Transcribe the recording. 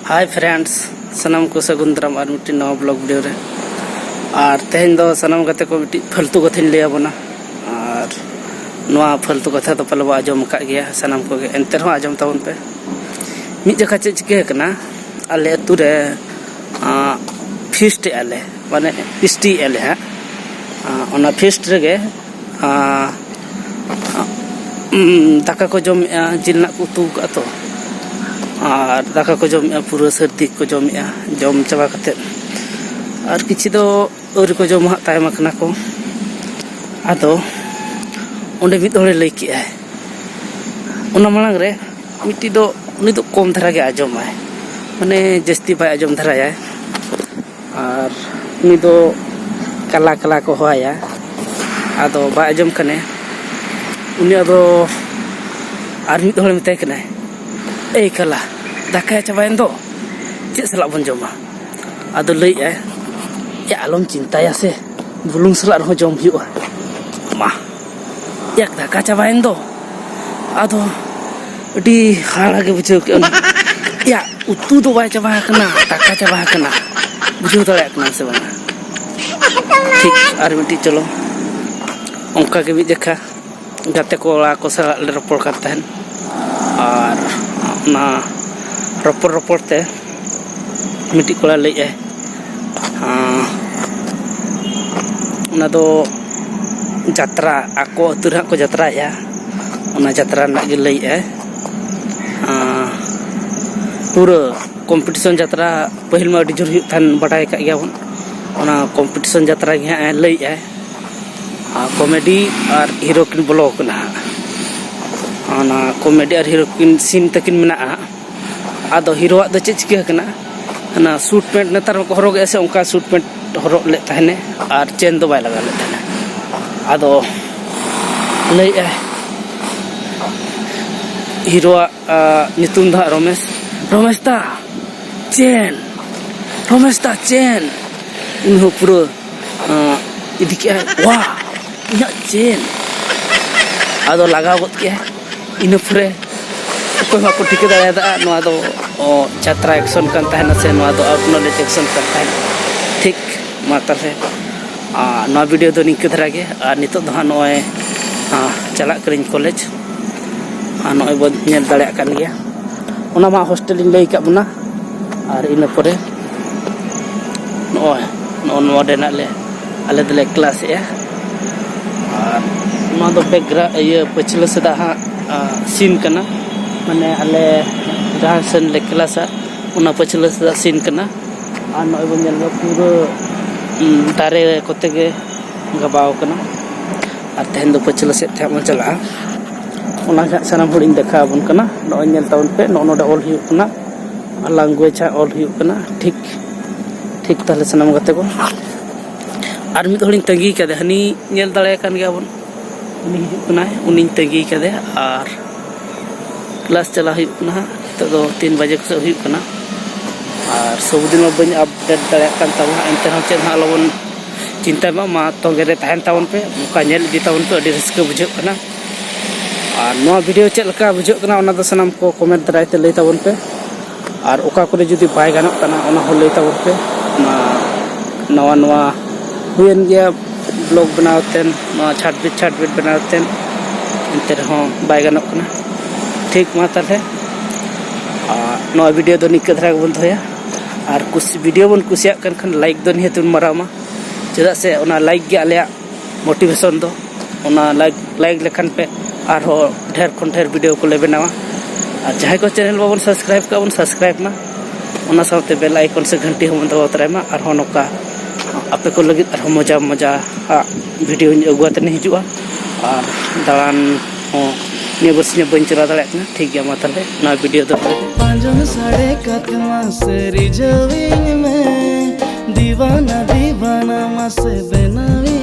hi friends सनम को सगुंदराम और मिट्टी नवा ब्लॉग वीडियो रे और तेहन दो सनम गते को मिट्टी फालतू कथा लिया बना और नवा फालतू कथा तो पलवा आजम का गया सनम को एंते रहो आजम ताउन पे मिट जगह चे चिके कना आले अतु रे फिस्ट आले माने पिस्टी आले हा ओना फिस्ट रेगे दाका को जम जिलना को तू का तो और दाका को जम पूरा सर्दी को जम चाबा कते और किछि दो और को जम हा तायम कना को आदो ओंडे मिद होड़े लई के आय ओना मांग रे मिट्टी दो उनी दो कम धरा के आजम आय माने जस्ती बाय आजम धराया और उनी दो कला कला को होया आदो बाय आजम कने उनी आदो आर मिद होड़े मिताय कना ए कला दाका चाबायन दो चे सला बन जमा आदो लई आय या आलम चिंताया से बुलुंग सला रहो जम हुआ मा एक दाका चाबायन दो आदो अडी हाड़ा के बुझो के या उतू दो बाय चाबा कना दाका चाबा कना बुझो दड़े कना से बना ठीक आर मिटी चलो ओंका के भी देखा गाते कोड़ा को सला रपोड़ करता है और ना रपोड़ रपोड़ ते मिटी कोड़ा ले जाए ना तो जात्रा आको अतुरा को जात्रा या उना जात्रा ना के ले जाए पूरा कंपटीशन जात्रा पहल में जोर थान बढ़ाए का गया उना कंपटीशन जात्रा के ले जाए कॉमेडी और हीरो किन ब्लॉग ना ना कॉमेडी और हीरो किन सीन तकिन मना आदो हीरो आदो चे चिके कना ना सूट पैंट नेतार को हरोग ऐसे उनका सूट पैंट हरोग ले तहने और चेन दो बाय लगा ले तहने आदो ले हीरो नितुम दा रमेश दा चेन उन्हों पूरा इदी के वाह इना चेन आदो लगा गत के इन पुरे कोई को टिके दादा नवा दो छात्रा एक्शन kan tahena se नवा दो acknowledge एक्शन kan tahena ठीक मातर है नवा वीडियो दो निक धरा के और नितो दो नय चला करिन कॉलेज नय बन नेल दाड़े कान गया ओना मा हॉस्टल इन लई का बना और इन परे नय नवा देना ले आले दले क्लास ए और नवा दो बैकग्राउंड ये पछले सदा सीन कना माने आले जहां सन ले क्लास उना पछले सदा सीन कना और नय बन नेल पूरा दारे कोते के गबाव कना और तेहन दो पछले से थे मन चला ओना सनाम हुडिन देखा बन कना नय नेल टाउन पे नोडा ऑल हिउ कना लैंग्वेज ऑल हिउ कना ठीक ताले सनाम गते को और मिद होडिन तंगी कदे हनी नेल दाड़े कान गया बन उनी हिजु कना उनी तंगी कदे और क्लास चला हुई कना तो 3 बजे से हुई कना और सब दिन में बन अपडेट दाड़े कान तावा एंते हम चेन हालबन चिंता मा तोगे रे तहन तावन पे मुका नेल दी तावन पे अडी रिस्क बुझो कना और नवा वीडियो चेल का बुझो कना ओना दो सनाम को कमेंट दाराय ते लई तावन पे और ओका करे जदी बाय गानो कना ओना हो लई तावन पे नवा हुएन गया ब्लॉग बनावतेन छाटबिट बनावतेन एंते रहो बाय गानो कना ठीक मा ताले नवा वीडियो दो निक धरा बन धोया और कुछ वीडियो बन कुसिया कन लाइक दो निहे तुन मारामा चेदा से ओना लाइक के आले मोटिवेशन दो ओना लाइक लेखन पे और हो ढेर खन ढेर वीडियो को ले बनावा और जहां को चैनल बाबन सब्सक्राइब मा ओना साथे बेल आइकन से घंटी हम दबाव तरायमा और हो नोका आपे को लगी और मजा वीडियो अगुआते नहीं हिजुआ और दालान हो नेबर्स ने बन चला दाड़ा ठीक गया माताले ना वीडियो दो पांजन साड़े कतमा से रिजविंग में दीवाना मासे बनावी